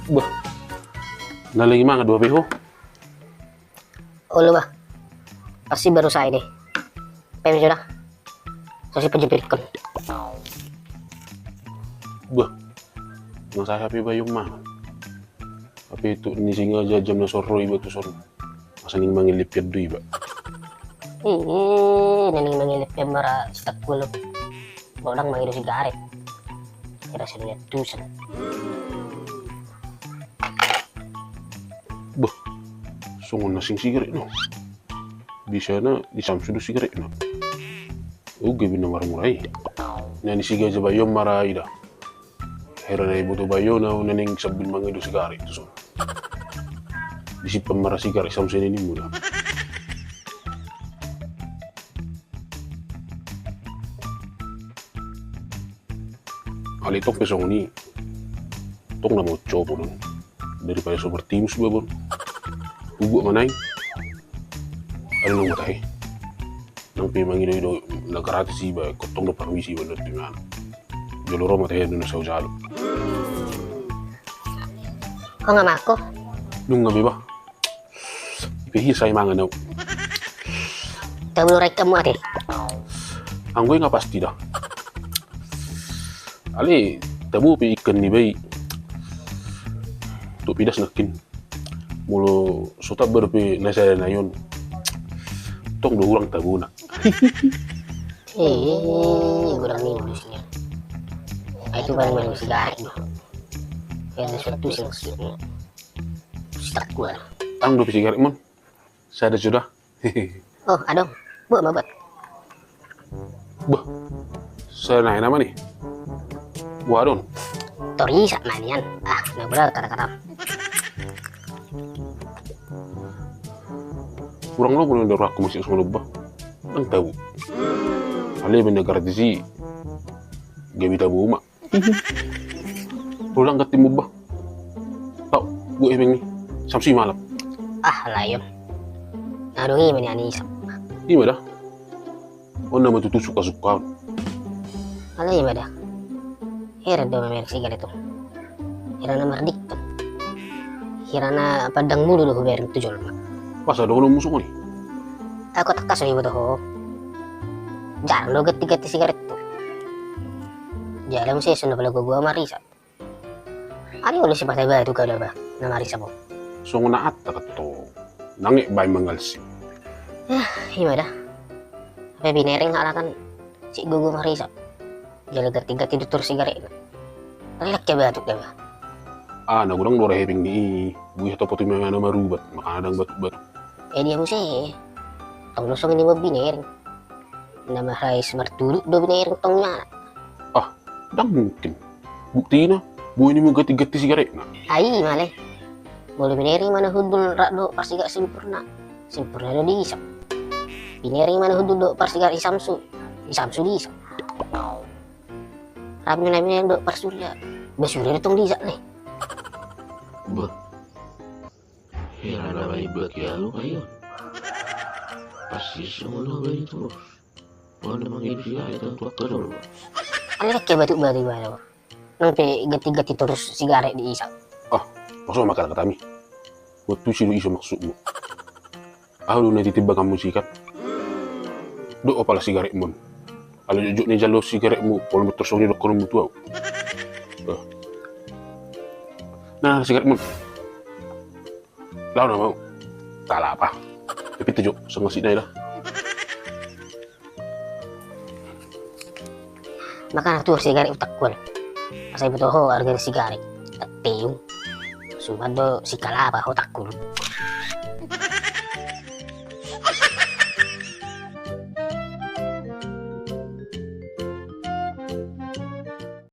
Bah, nalingi mga dua beho. Ulo ba? Pasti baru saya deh. Pem sudah. Saya penjepitkan. Bah, nasa happy ba yung mga? Tapi itu ni singa aja jam na soro iba tu soro. Masaning mangilip yad do iba. Naning mangilip ya mara stak kulo. Orang mangido sigaret. Kira sa lihat tusan. Bah, sungon na sing sigaret no. Bisa na di samsudo sigaret no. Gabi na maramuray. Na ni siga aja ba yung maray da. Hera na ibo to ba yun na naning sabin mangido sigaret tu soro. Disip pamara sigaret samsudo ni mo na. Ali tok pesong ni tok na mo copo nun daripada super timus ba bon ugo manay ano nung matay nang pimangido ido nagarati si ba kotong na parwisi ba nun tingan joloro matay nun sa ujalo Kok nggak mako? nung ngabi ba ipihi sa imanga na Tablo rek kamu ate. ang nga pasti dah ali tabu pi ikan ni bay tu pidas nakin mulo suta berpi nasa na yun tong do urang tabu na Kurang nih mulusnya. Itu paling banyak sigaret do. Kaya sesuatu sing stak gua. ang do sigaret mon sada sudah Oh, adong. Bu, mabat. bah saya naik nama nih wadon Tori sa manian. Nabra kata-kata. kurang lo pun udah aku masih semua bah ang tabu ali benegar di si gabi tabu mak pulang ketemu bah tau gue emang nih samsi malam Layon. Nadungi man yan isap. di mana oh nama tuh suka-suka Alay ba da? Hira daw may sigaret to. Hira na mardik to. Hira na padang mulo do huberin to jolma. pas ada orang musuh nih Ako takas ay to ho. Jarang do gati-gati sigaret to. Jalan mo siya na pala gugwa marisa. Ano ulo si patay ba ito kada ba na marisa mo? so na atta kato nangi bay mangalsi Hima da. Apa binering halakan si gugwa marisa. Jalan gati-gati tutur sigaret. Relak ya ba ito ba? nagurang dora heping ni buih atau poti mga na marubat makadang batu-batu Dia mo siya tong lusong ini mo binering. Na marais martulog do binering tong niya. dang mungkin bukti na buih ni mo gati-gati sigaret na Ay, male. Boleh binering mana hudul rakdo parsiga sempurna. Sempurna do di isap. Binering mana hudul do parsiga isamsu. Isamsu di isap. Rabi na binering do parsurya. Basurya itong di isap nih. Bah, hera na may bagyalo kayo. Pasti semua bayi terus. Mana mangibsi ay ang tuwak-tuwak. Alek ya batu-batu ba. Nang pe gati-gati terus sigaret di isap. maksud makan kata mi waktu sih iso maksud mo lu nanti tiba kamu sikat do opala sigaret mon kalau jujuk ni jalo sigaret mu pol motor soni dokor mu tuau nah sigaret mon lau na mau tak lah apa tapi tujuk sama si dah Maka tuh sigaret utak kual. Asay betul ho harga sigaret. Teyung. Sumado si kalapa ho takul.